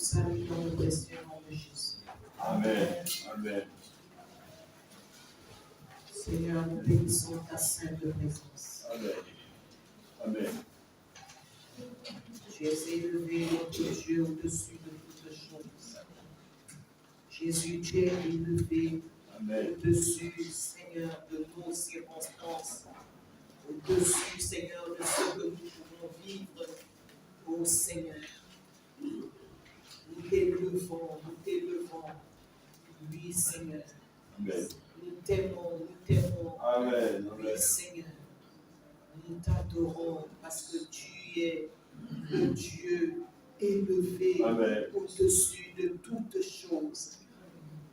salue dans le précieux nom de Jésus. Amen. Amen. Seigneur, nous bénissons ta sainte présence. Amen. Amen. Tu es élevé, notre Dieu, au-dessus de toutes choses. Jésus, tu es élevé au-dessus, Seigneur, de nos circonstances, au-dessus, Seigneur, de ce que nous pouvons vivre, ô Seigneur. Nous t'élevons, oui, Seigneur. Amen. Nous t'aimons, Amen. oui, Seigneur. Nous t'adorons parce que tu es le Dieu élevé au-dessus de toutes choses.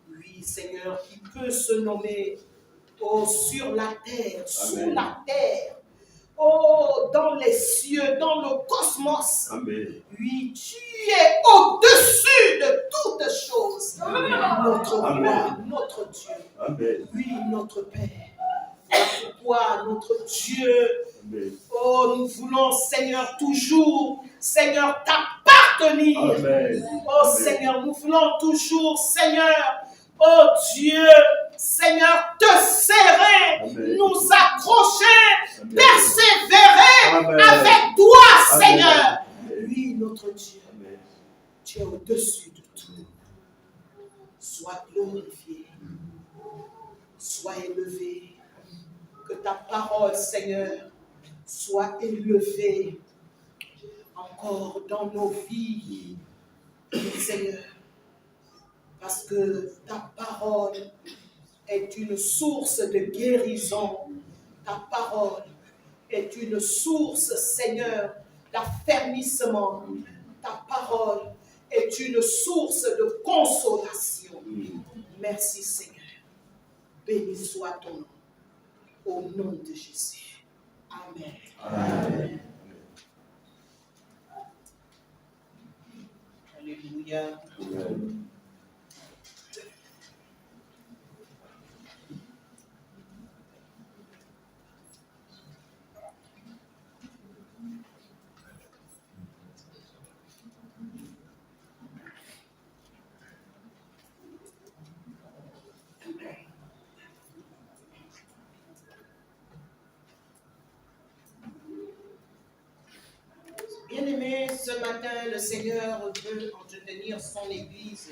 Oui, Seigneur, qui peut se nommer sur la terre, sous la terre, dans les cieux, dans le cosmos. Amen. Oui, tu es au-dessus de toutes choses. Notre roi, notre Dieu. Amen. Oui, notre Père. Pourquoi notre Dieu, nous voulons, Seigneur, toujours, Seigneur, t'appartenir. Seigneur, nous voulons toujours, Seigneur, Dieu, Seigneur, te serrer, nous accrocher, persévérer avec toi, Seigneur. Oui, notre Dieu, tu es au-dessus de tout. Sois glorifié, sois élevé. Que ta parole, Seigneur, soit élevée encore dans nos vies, Seigneur. Parce que ta parole est une source de guérison. Ta parole est une source, Seigneur, d'affermissement. Ta parole est une source de consolation. Merci, Seigneur. Béni soit ton nom. Au nom de Jésus. Amen. Amen. Alléluia. Amen. Bien-aimés, ce matin, le Seigneur veut entretenir son Église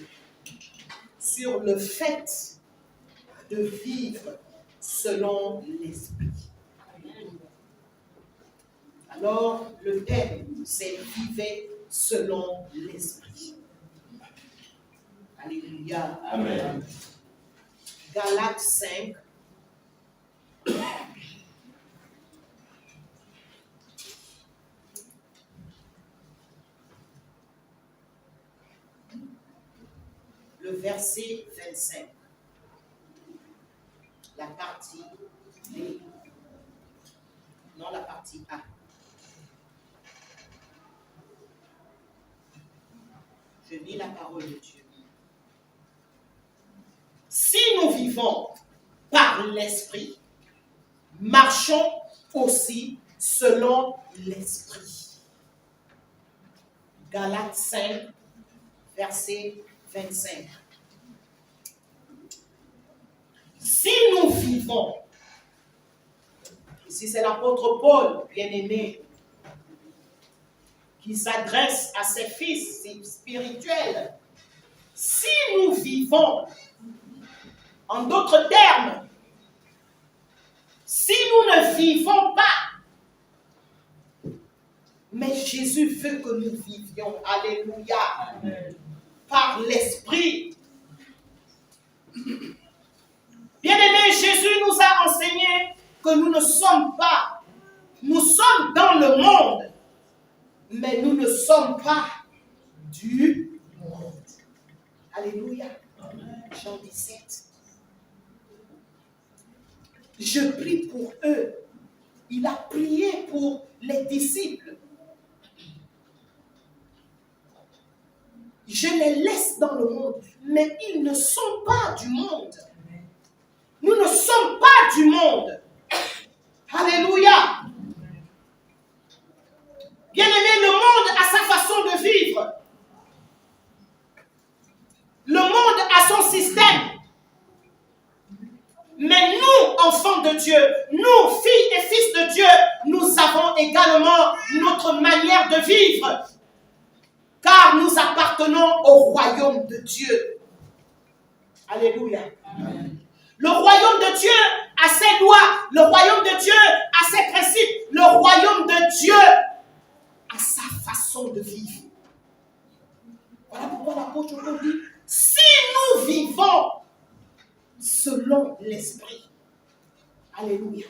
sur le fait de vivre selon l'Esprit. Alors, le thème, c'est vivre selon l'Esprit. Alléluia. Amen. Galates 5. Le verset 25. La partie B. Non, la partie A. Je lis la parole de Dieu. Si nous vivons par l'Esprit, marchons aussi selon l'Esprit. Galates 5, verset 25. Si nous vivons, ici c'est l'apôtre Paul, bien-aimé, qui s'adresse à ses fils spirituels. Si nous vivons, en d'autres termes, si nous ne vivons pas, mais Jésus veut que nous vivions, alléluia, Amen, par l'Esprit. Bien-aimé, Jésus nous a enseigné que nous ne sommes pas, nous sommes dans le monde, mais nous ne sommes pas du monde. Alléluia. Jean 17. Je prie pour eux. Il a prié pour les disciples. Je les laisse dans le monde, mais ils ne sont pas du monde. Nous ne sommes pas du monde. Alléluia. Bien-aimé, le monde a sa façon de vivre. Mais nous, enfants de Dieu, nous, filles et fils de Dieu, nous avons également notre manière de vivre. Car nous appartenons au royaume de Dieu. Alléluia. Amen. Le royaume de Dieu a ses lois. Le royaume de Dieu a ses principes. Le royaume de Dieu a sa façon de vivre. Voilà pourquoi l'apôtre Paul dit, si nous vivons selon l'esprit. Alléluia.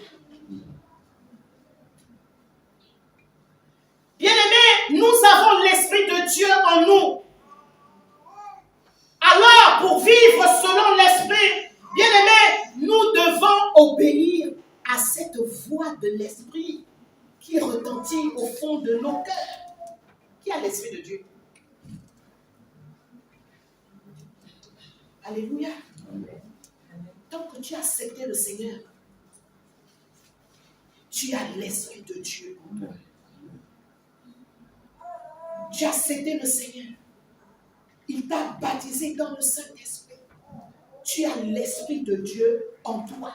Bien-aimés, nous avons l'esprit de Dieu en nous. Alors, pour vivre selon l'esprit, bien-aimés, nous devons obéir à cette voix de l'esprit qui retentit au fond de nos cœurs. Qui a l'esprit de Dieu? Alléluia. Tant que tu as accepté le Seigneur, tu as l'esprit de Dieu. Tu as accepté le Seigneur. Il t'a baptisé dans le Saint-Esprit. Tu as l'Esprit de Dieu en toi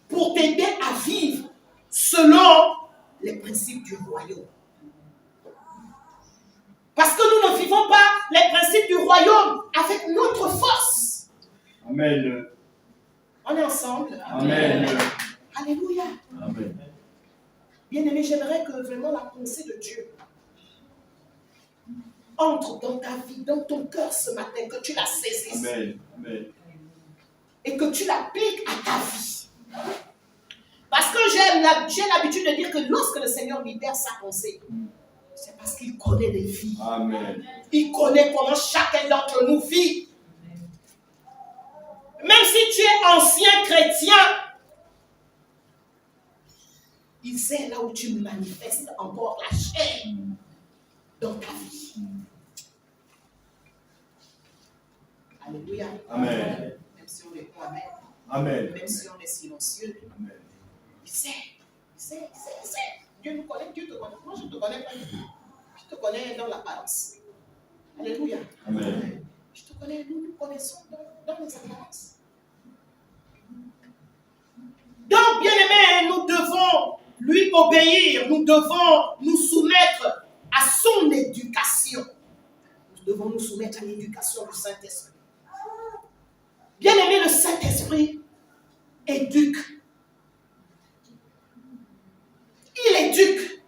pour t'aider à vivre selon les principes du royaume. Parce que nous ne vivons pas les principes du royaume avec notre force. Amen. On est ensemble. Amen. Alléluia. Amen. Bien-aimé, j'aimerais que vraiment la pensée de Dieu entre dans ta vie, dans ton cœur ce matin, que tu la saisisses. Amen. Amen. Et que tu l'appliques à ta vie. Parce que j'ai l'habitude de dire que lorsque le Seigneur libère sa pensée, c'est parce qu'il connaît les vies. Amen. Il connaît comment chacun d'entre nous vit. Même si tu es ancien chrétien, il sait là où tu manifestes encore la chair dans ta vie. Alléluia. Amen. Même si on répond Amen. Amen. Même si on est silencieux. Amen. Il sait. Dieu nous connaît, Dieu te connaît. Moi, je ne te connais pas. Je te connais dans l'apparence. Alléluia. Amen. Je te connais, nous nous connaissons dans les apparences. Donc, bien-aimés, nous devons lui obéir. Nous devons nous soumettre à son éducation. Nous devons nous soumettre à l'éducation du Saint-Esprit. Bien-aimé, le Saint-Esprit éduque. Il éduque.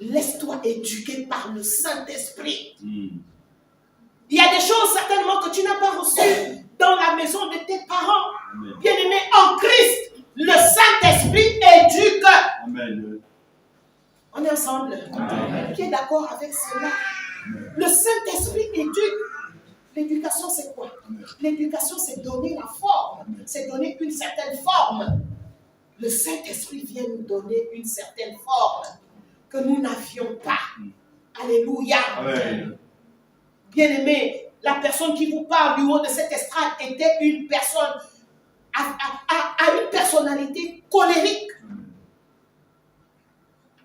Laisse-toi éduquer par le Saint-Esprit. Il y a des choses certainement que tu n'as pas reçues dans la maison de tes parents. Bien-aimé, en Christ, le Saint-Esprit éduque. Amen. On est ensemble. Amen. Qui est d'accord avec cela? Le Saint-Esprit éduque. L'éducation, c'est quoi? L'éducation, c'est donner la forme. C'est donner une certaine forme. Le Saint-Esprit vient nous donner une certaine forme que nous n'avions pas. Alléluia. Amen. Bien-aimé, la personne qui vous parle du haut de cette estrade était une personne à une personnalité colérique.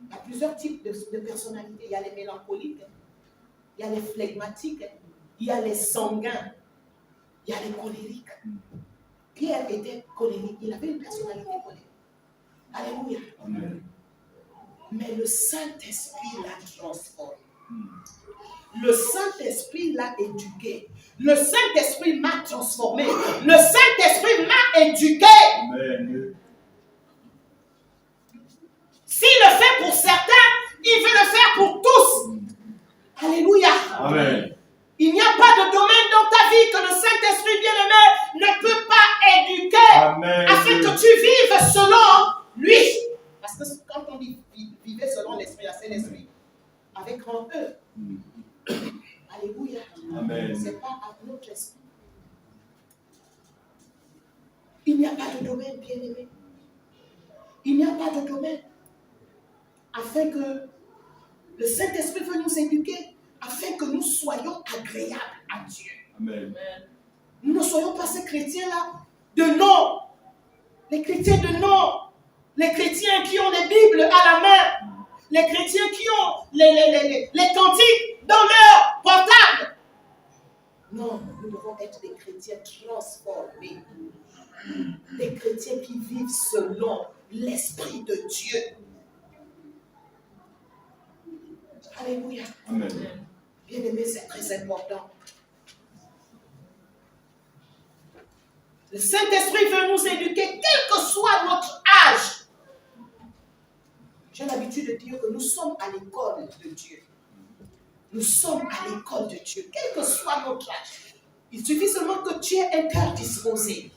Il y a plusieurs types de personnalités. Il y a les mélancoliques, il y a les flegmatiques, il y a les sanguins, il y a les colériques. Pierre était colérique, il avait une personnalité colérique. Alléluia. Amen. Mais le Saint-Esprit l'a transformé. Le Saint-Esprit l'a éduqué. Le Saint-Esprit m'a transformé. Le Saint-Esprit m'a éduqué. Amen. S'il le fait pour certains, il veut le faire pour tous. Alléluia. Amen. Il n'y a pas de domaine dans ta vie que le Saint-Esprit bien-aimé ne peut pas éduquer. Amen. Afin que tu vives selon lui. Parce que quand on dit vivre selon l'Esprit, c'est l'Esprit. Avec grand E. Alléluia. Amen. Ce n'est pas à notre esprit. Il n'y a pas de domaine, bien-aimé. Il n'y a pas de domaine. Afin que le Saint-Esprit veut nous éduquer, afin que nous soyons agréables à Dieu. Amen. Nous ne soyons pas ces chrétiens-là de nom. Les chrétiens de nom. Les chrétiens qui ont les Bibles à la main. Les chrétiens qui ont les cantiques dans leur portable. Non, nous devons être des chrétiens transformés. Des chrétiens qui vivent selon l'Esprit de Dieu. Alléluia. Amen. Bien-aimés, c'est très important. Le Saint-Esprit veut nous éduquer, quel que soit notre âge. J'ai l'habitude de dire que nous sommes à l'école de Dieu. Nous sommes à l'école de Dieu, quel que soit notre âge. Il suffit seulement que tu aies un cœur disposé.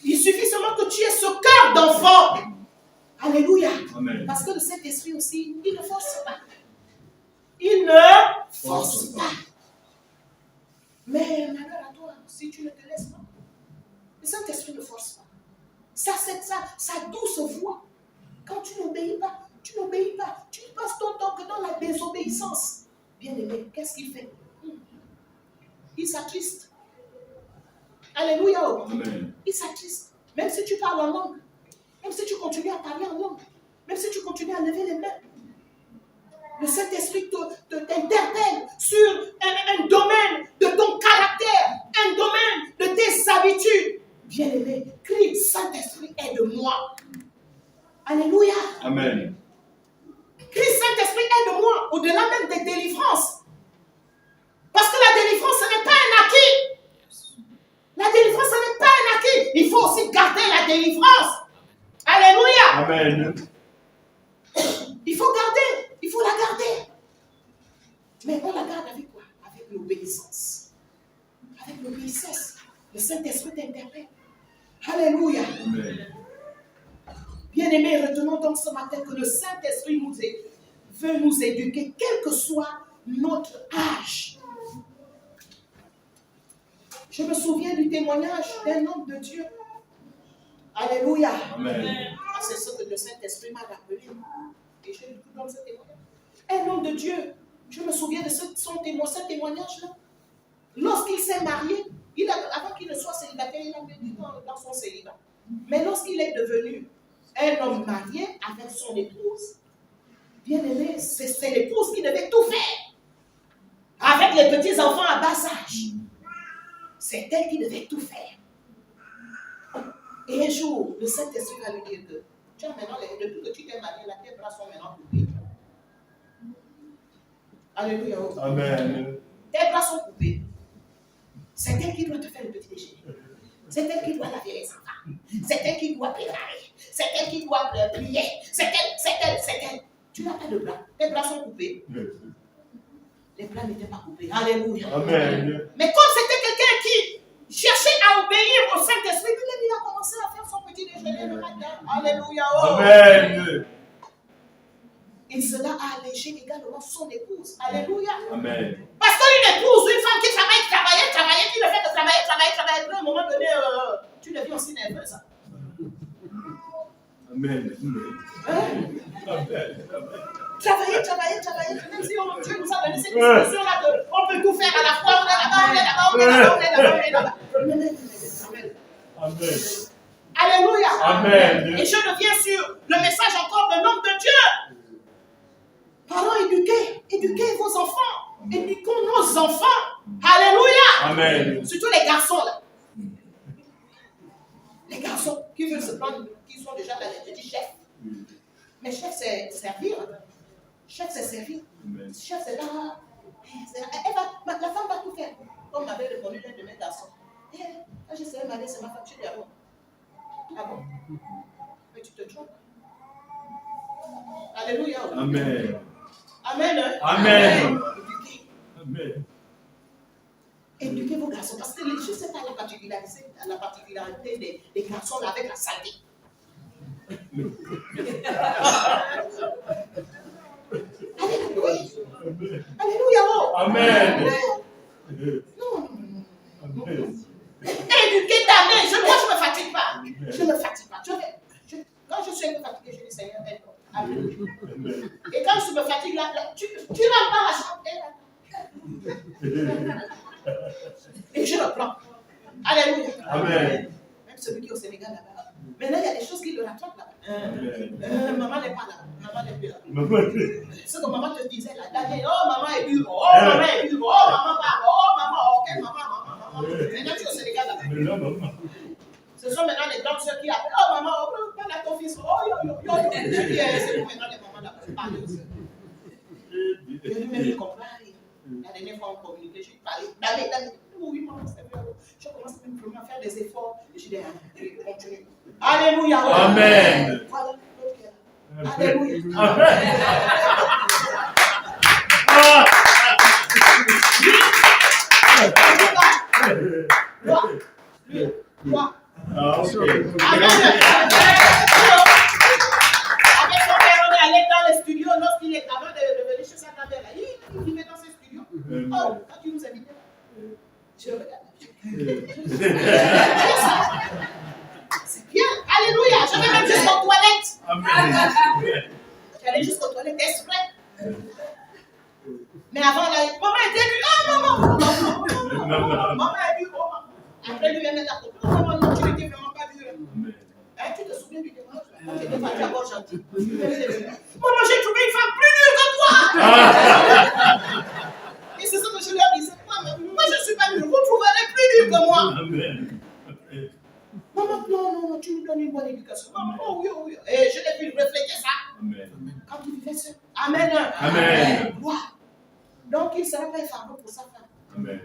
Il suffit seulement que tu aies ce cœur d'enfant. Alléluia. Amen. Parce que le Saint-Esprit aussi, il ne force pas. Il ne force pas. Mais malheur à toi, si tu ne te laisses pas. Le Saint-Esprit ne force pas. Ça, c'est ça, sa douce voix. Quand tu n'obéis pas, tu passes ton temps que dans la désobéissance. Bien-aimé, qu'est-ce qu'il fait? Il s'attriste. Alléluia. Amen. Il s'attriste. Même si tu parles en langue, même si tu continues à parler en langue, même si tu continues à lever les mains, le Saint-Esprit t'interpelle sur un domaine de ton caractère, un domaine de tes habitudes. Bien-aimé, crie, Saint-Esprit, aide-moi. Alléluia. Amen. Crie, Saint-Esprit, aide-moi, au-delà même des délivrances. Parce que la délivrance, ce n'est pas un acquis. La délivrance, ce n'est pas un acquis. Il faut aussi garder la délivrance. Alléluia. Amen. Il faut garder. Il faut la garder. Mais on la garde avec quoi? Avec l'obéissance. Avec l'obéissance. Le Saint-Esprit t'interpelle. Alléluia. Amen. Bien-aimés, retenons donc ce matin que le Saint-Esprit veut nous éduquer, quel que soit notre âge. Je me souviens du témoignage d'un homme de Dieu. Alléluia. Amen. Ah, c'est ce que le Saint-Esprit m'a rappelé. Et je lui donne ce témoignage. Un homme de Dieu. Je me souviens de ce témoignage-là. Lorsqu'il s'est marié, avant qu'il ne soit célibataire, il a vécu dans son célibat. Mais lorsqu'il est devenu un homme marié avec son épouse, bien aimé, c'est l'épouse qui devait tout faire. Avec les petits-enfants à bas âge. C'est elle qui devait tout faire. Et un jour, le Saint-Esprit va lui dire que, tiens, maintenant, depuis que tu t'es marié, tes bras sont maintenant coupés. Alléluia. Amen. Tes bras sont coupés. C'est elle qui doit te faire le petit déjeuner. C'est elle qui doit laver les enfants. C'est elle qui doit préparer. C'est elle qui doit prier. C'est elle. Tu n'as pas de bras. Tes bras sont coupés. Les bras n'étaient pas coupés. Alléluia. Amen. Mais comme c'était quelqu'un qui cherchait à obéir au Saint-Esprit, il a commencé à faire son petit déjeuner le matin. Alléluia. Amen. Et cela a allégé également son épouse. Alléluia. Amen. Parce qu'une épouse, une femme qui travaillait, qui ne fait que travailler, puis à un moment donné, tu deviens aussi nerveuse. Amen. Travailler, même si Dieu nous a donné cette disposition-là, on peut tout faire à la fois, on est là-bas. Amen. Alléluia. Amen. Et je reviens sur le message encore de l'homme de Dieu. Parents, éduquez vos enfants. Éduquons nos enfants. Alléluia. Amen. Surtout les garçons là. Les garçons qui veulent se prendre, qui sont déjà dans les petits chefs. Mais chef, c'est servir. Chef, c'est servir. Chef, c'est là. La femme va tout faire. Comme m'avait répondu l'un de mes garçons. Quand je serai mariée, c'est ma femme. Je dis, ah bon? Ah bon? Mais tu te trompes. Alléluia. Amen. Amen. Amen. Amen. Éduquez vos garçons. Parce que je ne sais pas la particularité des garçons avec la saleté. Alléluia. Alléluia. Amen. Non. Amen. Éduquez ta mère. Moi, je ne me fatigue pas. Je ne me fatigue pas. Quand je suis un peu fatiguée, je dis Seigneur, aide-moi. Amen. Et quand je me fatigue, là, tu n'as pas la chance. Et je le prends. Alléluia. Amen. Même celui qui est au Sénégal là-bas. Maintenant, il y a des choses qui le rattrapent là-bas. Maman n'est pas là. Maman n'est plus là. Ce que maman te disait là. Oh, maman est dure. Oh, maman est dure. Oh, maman parle. Oh, maman. quelle maman? Maintenant, tu es au Sénégal là. Mais là, maman. Ce sont maintenant les grandes soeurs qui appellent. Oh maman, parle à ton fils. Oh yo yo yo. Je dis, c'est pour maintenant les mamans là. Je parle aussi. Je lui-même ne comprends rien. La dernière fois on communiquait, je lui parlais. Oui, maman, c'est vrai. Je commence vraiment à faire des efforts. Et je dis, continue. Alléluia. Amen. Voilà. Alléluia. Amen. Quoi? Ah, ok. Amen. Avec son père, on est allé dans les studios lorsqu'il est avant de venir chez sa grand-mère. Il vivait dans ses studios. Oh, quand tu nous invitais, je regarde. C'est bien. Alléluia. Je vais même jusqu'aux toilettes. Amen. J'allais jusqu'aux toilettes exprès. Mais avant, là, maman était venue. Oh, maman. Maman est venue. Oh, maman. Après, lui, elle a dit, oh, maman, non, tu n'étais vraiment pas venue. Hein, tu te souviens du démarrage? J'étais pas d'abord gentil. Maman, j'ai trouvé une femme plus dure que toi. Et c'est ça que je lui ai dit. Moi, je ne suis pas dure. Vous trouverez plus dur que moi. Amen. Maman, non, tu nous donnes une bonne éducation. Maman, oh oui. Et je l'ai pu refléter ça. Amen. Quand il vivait seul. Amen. Amen. Gloire. Donc, il ne sera pas un fardeau pour sa femme. Amen.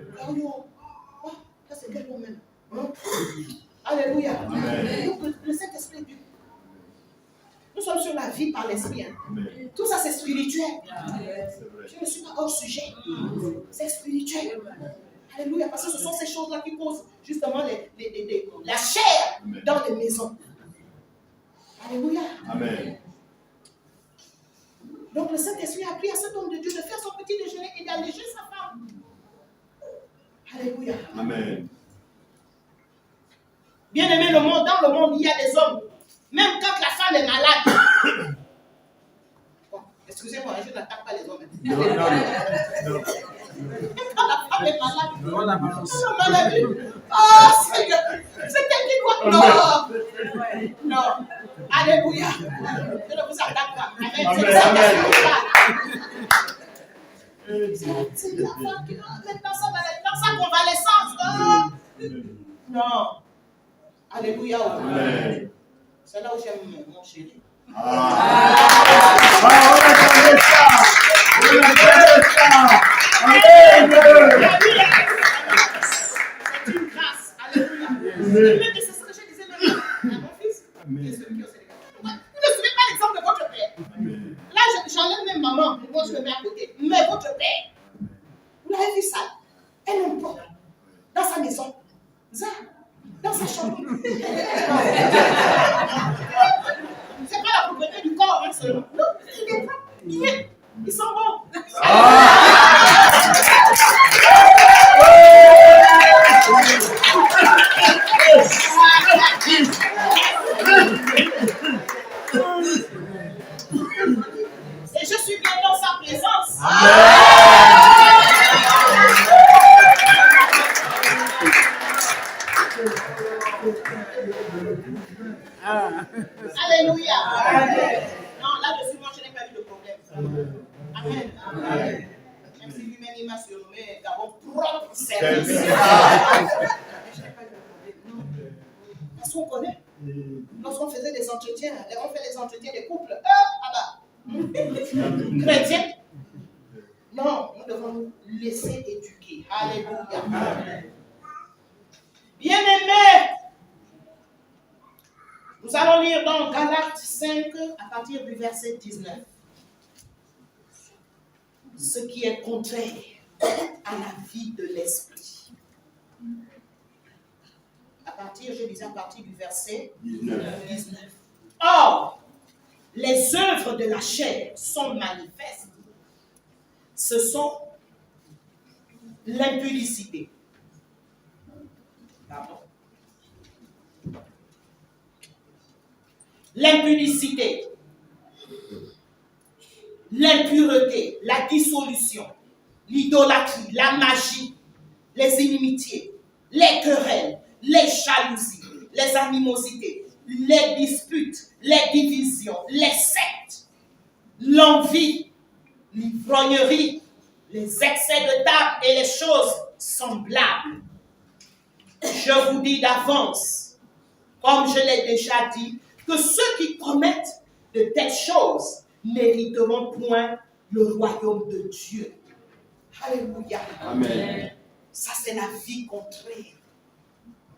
Oh, ça c'est quel moment? Alléluia. Amen. Donc, le Saint-Esprit est Dieu. Nous sommes sur la vie par l'Esprit. Amen. Tout ça, c'est spirituel. C'est vrai. Je ne suis pas hors sujet. C'est spirituel. Alléluia. Parce que ce sont ces choses-là qui causent justement la chair dans les maisons. Alléluia. Amen. Donc le Saint-Esprit a pris à cet homme de Dieu de faire son petit déjeuner et d'alléger sa femme. Alléluia. Amen. Bien aimé, dans le monde, il y a des hommes. Même quand la femme est malade. Bon, excusez-moi, je n'attaque pas les hommes. Non. Même quand la femme est malade. La maladie. Oh, Seigneur. C'est elle qui doit. Non. Alléluia. Je ne vous attaque pas. Amen. C'est le Saint-Esprit qui parle. C'est la femme qui va mettre dans sa maladie, dans sa convalescence. Non. Alléluia. Amen. C'est là où j'aime mon chéri. On attendait ça. C'est une grâce. Alléluia. Mais c'est ce que je disais maintenant à mon fils. Vous ne suivez pas l'exemple de votre père. Là, j'enlève même maman. Moi, je me mets à côté. Mais votre père, vous l'avez vu ça? Elle est pas dans sa maison. Ça, dans sa chambre. C'est pas la propriété du corps, hein, seulement. Non, il est pas. Ils sont bons. Et je suis bien dans sa présence. Alléluia. Non, là-dessus, moi, je n'ai pas eu de problème. Amen. Même si lui-même, il m'a surnommé d'abord propre service. Je n'ai pas eu de problème. Non. Parce qu'on connaît. Lorsqu'on faisait des entretiens, on fait les entretiens des couples. Chrétiens. Non, nous devons nous laisser éduquer. Alléluia. Bien-aimés, nous allons lire dans Galates 5 à partir du verset 19. Ce qui est contraire à la vie de l'esprit. Je disais à partir du verset 19. Or, les œuvres de la chair sont manifestes. Ce sont l'impudicité. Pardon. L'impudicité, l'impureté, la dissolution, l'idolâtrie, la magie, les inimitiés, les querelles, les jalousies, les animosités, les disputes, les divisions, les sectes, l'envie, l'ivrognerie, les excès de table et les choses semblables. Je vous dis d'avance, comme je l'ai déjà dit, que ceux qui commettent de telles choses n'hériteront point le royaume de Dieu. Alléluia. Amen. Ça, c'est la vie contraire.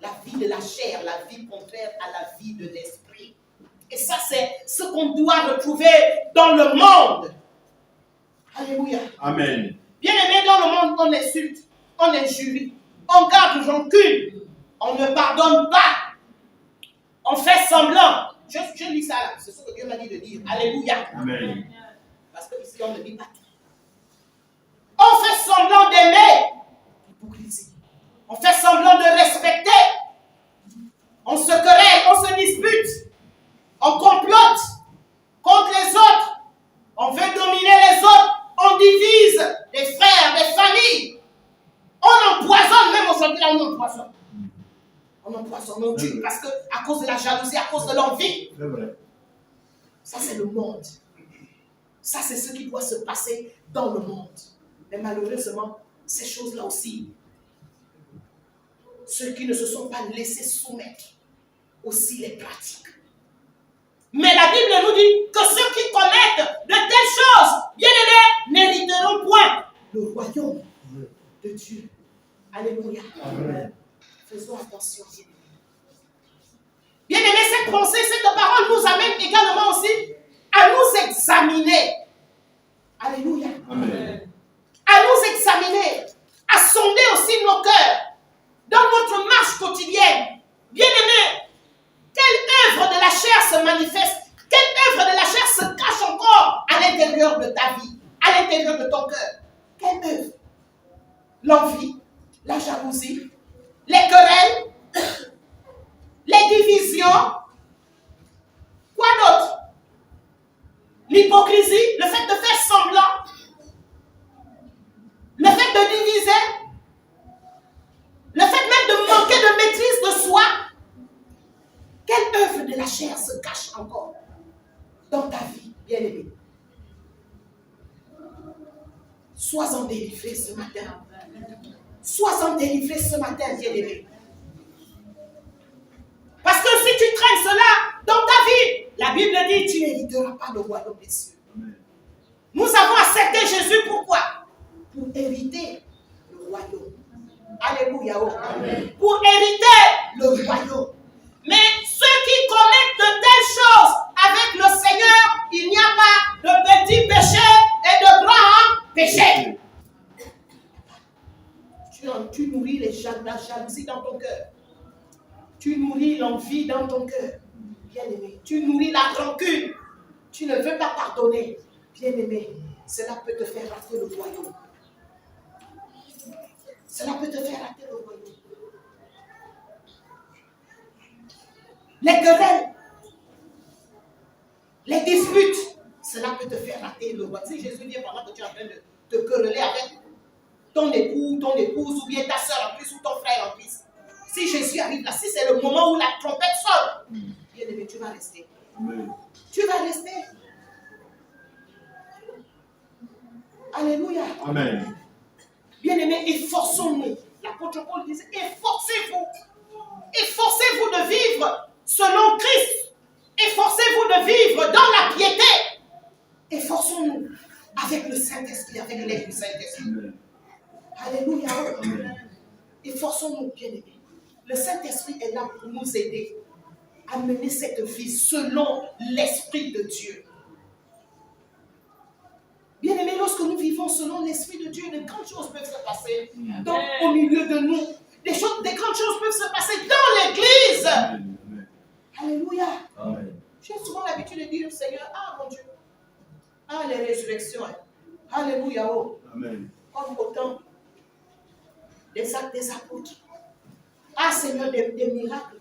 La vie de la chair, la vie contraire à la vie de l'esprit. Et ça, c'est ce qu'on doit retrouver dans le monde. Alléluia. Amen. Bien aimé, dans le monde, on insulte, on injurie, on garde rancune, on ne pardonne pas, on fait semblant. Je lis ça là, c'est ce que Dieu m'a dit de dire. Alléluia. Amen. Parce que ici, on ne dit pas tout. On fait semblant d'aimer. Hypocrisie. On fait semblant de respecter. On se querelle, on se dispute. On complote contre les autres. On veut dominer les autres. On divise les frères, les familles. On empoisonne, même aujourd'hui là, on empoisonne. On empoisonne, on tue, parce que à cause de la jalousie, à cause de l'envie. C'est vrai. Ça, c'est le monde. Ça, c'est ce qui doit se passer dans le monde. Mais malheureusement, ces choses-là aussi, ceux qui ne se sont pas laissés soumettre, aussi les pratiquent. Mais la Bible nous dit que ceux qui commettent de telles choses, bien aimés, n'hériteront point le royaume de Dieu. Alléluia. Amen. Faisons attention. Bien aimé, cette pensée, cette parole nous amène également aussi à nous examiner. Alléluia. Amen. À nous examiner, à sonder aussi nos cœurs dans notre marche quotidienne. Bien aimé, quelle œuvre de la chair se manifeste? Quelle œuvre de la chair se cache encore à l'intérieur de ta vie, à l'intérieur de ton cœur? Quelle œuvre? L'envie, la jalousie, les querelles, les divisions. Quoi d'autre? L'hypocrisie, le fait de faire semblant, le fait de diviser, le fait même de manquer de maîtrise de soi. Quelle œuvre de la chair se cache encore dans ta vie, bien-aimé? Sois-en délivré ce matin. Sois-en délivré ce matin, bien-aimé. Parce que si tu traînes cela dans ta vie, la Bible dit, tu n'hériteras pas le royaume des cieux. Nous avons accepté Jésus, pourquoi? Pour hériter le royaume. Alléluia. Amen. Pour hériter le royaume. Mais ceux qui commettent de telles choses avec le Seigneur, il n'y a pas de petits péchés et de grands péchés. Tu nourris la jalousie dans ton cœur. Tu nourris l'envie dans ton cœur. Bien-aimé. Tu nourris la rancune. Tu ne veux pas pardonner. Bien-aimé, cela peut te faire rater le royaume. Cela peut te faire rater le royaume. Les querelles, les disputes, cela peut te faire rater le royaume. Si Jésus vient pendant que tu es en train de te quereller avec ton époux, ton épouse, ou bien ta soeur en plus, ou ton frère en plus. Si Jésus arrive là, si c'est le moment où la trompette sonne, bien aimé, tu vas rester. Amen. Tu vas rester. Alléluia. Amen. Bien aimé, efforçons-nous. L'apôtre Paul disait, efforcez-vous. Efforcez-vous de vivre selon Christ. Efforcez-vous de vivre dans la piété. Efforçons-nous avec le Saint-Esprit, avec l'aide du Saint-Esprit. Alléluia. Amen. Efforçons-nous, bien-aimés. Le Saint-Esprit est là pour nous aider à mener cette vie selon l'Esprit de Dieu. Bien-aimés, lorsque nous vivons selon l'Esprit de Dieu, de grandes choses peuvent se passer au milieu de nous. Des grandes choses peuvent se passer dans l'Église. Amen. Alléluia. Amen. J'ai souvent l'habitude de dire au Seigneur, ah mon Dieu, ah les résurrections, alléluia, oh, Amen. comme autant des actes des apôtres. Ah Seigneur, des miracles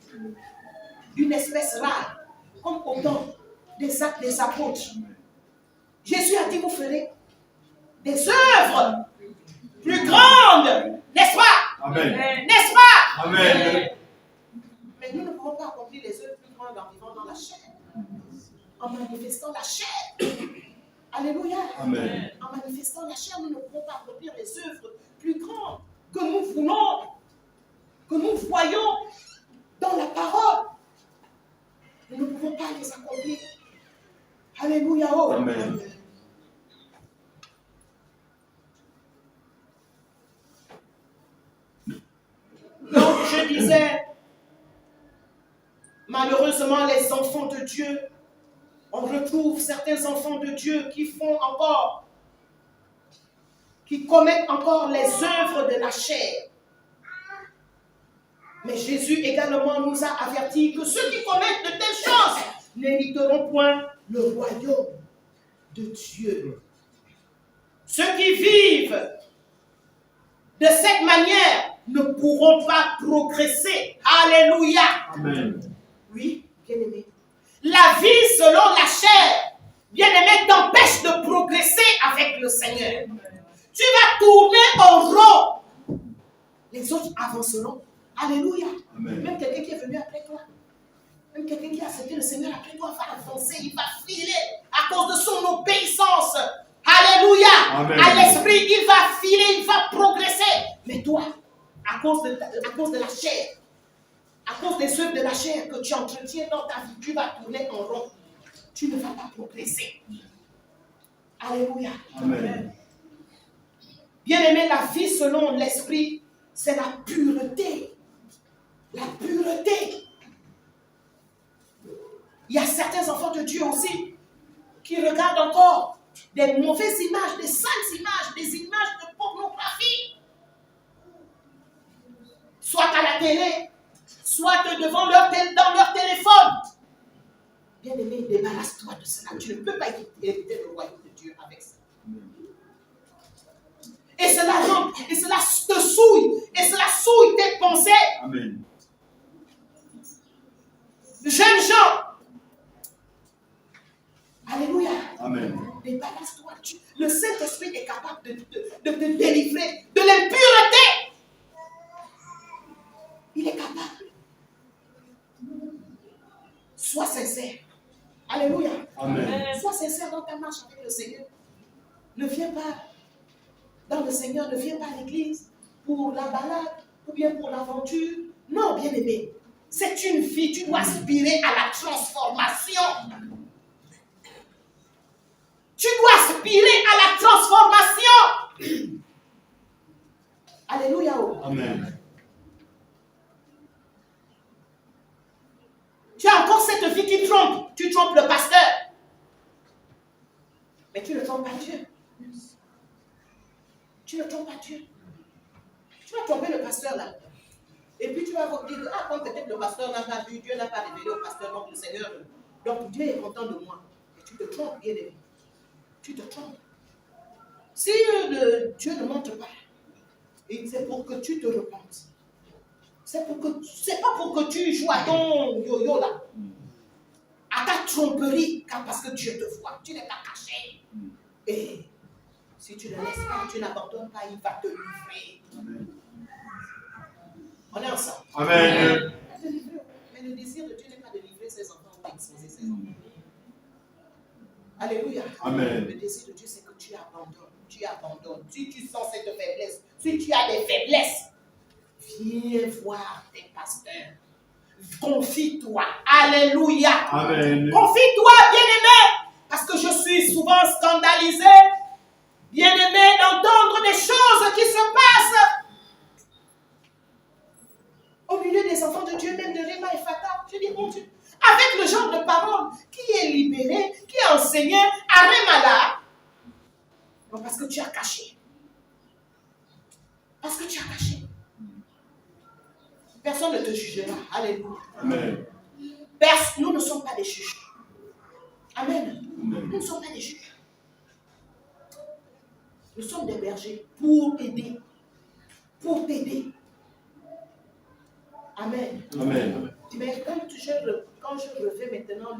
d'une espèce rare, comme autant des actes des apôtres. Jésus a dit, vous ferez des œuvres plus grandes, n'est-ce pas? Amen. N'est-ce pas? Amen. Mais nous ne pouvons pas accomplir les œuvres plus grandes en vivant dans la chair, en manifestant la chair. Alléluia. Amen. En manifestant la chair, nous ne pouvons pas accomplir les œuvres plus grandes que nous voulons, que nous voyons dans la parole. Nous ne pouvons pas les accomplir. Alléluia. Oh. Amen. Donc, je disais, malheureusement, les enfants de Dieu, on retrouve certains enfants de Dieu qui commettent encore les œuvres de la chair. Mais Jésus également nous a avertis que ceux qui commettent de telles choses n'hériteront point le royaume de Dieu. Ceux qui vivent de cette manière ne pourront pas progresser. Alléluia. Amen. Oui, bien-aimé. La vie selon la chair, bien-aimé, t'empêche de progresser avec le Seigneur. Tu vas tourner en rond. Les autres avanceront. Alléluia. Amen. Même quelqu'un qui est venu après toi, même quelqu'un qui a accepté le Seigneur après toi va avancer, il va filer à cause de son obéissance. Alléluia. Amen. À l'esprit, il va filer, il va progresser. Mais toi, à cause de la chair, à cause des œuvres de la chair que tu entretiens dans ta vie, tu vas tourner en rond. Tu ne vas pas progresser. Alléluia. Amen. Bien-aimé, la vie selon l'esprit, c'est la pureté. La pureté. Il y a certains enfants de Dieu aussi qui regardent encore des mauvaises images, des sales images, des images de pornographie. Soit à la télé, soit devant dans leur téléphone. Bien-aimé, débarrasse-toi de cela. Tu ne peux pas hériter le royaume de Dieu avec ça. Et cela te souille. Et cela souille tes pensées. Amen. Jeunes gens. Alléluia. Amen. Débarrasse-toi. Le Saint-Esprit est capable de te délivrer de l'impureté. Il est capable. Sois sincère. Alléluia. Amen. Sois sincère dans ta marche avec le Seigneur. Ne viens pas dans le Seigneur, ne viens pas à l'église pour la balade ou bien pour l'aventure. Non, bien-aimé. C'est une vie, tu dois aspirer à la transformation. Tu dois aspirer à la transformation. Alléluia. Amen. Tu as encore cette vie qui trompe. Tu trompes le pasteur. Mais tu ne trompes pas Dieu. Tu ne trompes pas Dieu. Tu vas tromper le pasteur là. Et puis tu vas vous dire, ah, comme peut-être le pasteur n'a pas vu, Dieu n'a pas révélé au pasteur, donc le Seigneur. Donc Dieu est content de moi. Et tu te trompes, bien aimé. Tu te trompes. Si Dieu ne montre pas, et c'est pour que tu te repentes. C'est pas pour que tu joues à ton yo-yo là. À ta tromperie, parce que Dieu te voit. Tu n'es pas caché. Et si tu ne laisses pas, tu n'abandonnes pas, il va te livrer. Amen. On est ensemble. Amen. Mais le désir de Dieu n'est pas de livrer ses enfants ou d'exposer ses enfants. Alléluia. Amen. Le désir de Dieu, c'est que tu abandonnes. Tu abandonnes. Si tu sens cette faiblesse, si tu as des faiblesses, viens voir tes pasteurs. Confie-toi. Alléluia. Amen. Confie-toi, bien-aimé. Parce que je suis souvent scandalisé, bien-aimé, d'entendre des choses qui se passent au milieu des enfants de Dieu, même de Réma et Fata. Je dis, mon Dieu, avec le genre de parole qui est libéré, qui est enseigné à Réma là. Non, parce que tu as caché. Parce que tu as caché. Personne ne te jugera. Alléluia. Amen. Nous ne sommes pas des juges. Amen. Amen. Nous ne sommes pas des juges. Nous sommes des bergers pour aider. Pour t'aider. Amen. Amen. Mais quand je revais maintenant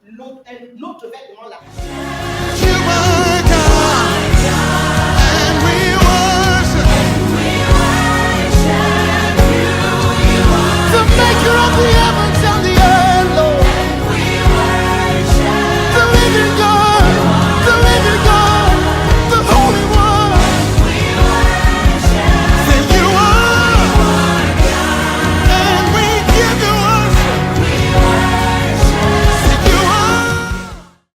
l'autre vêtement là.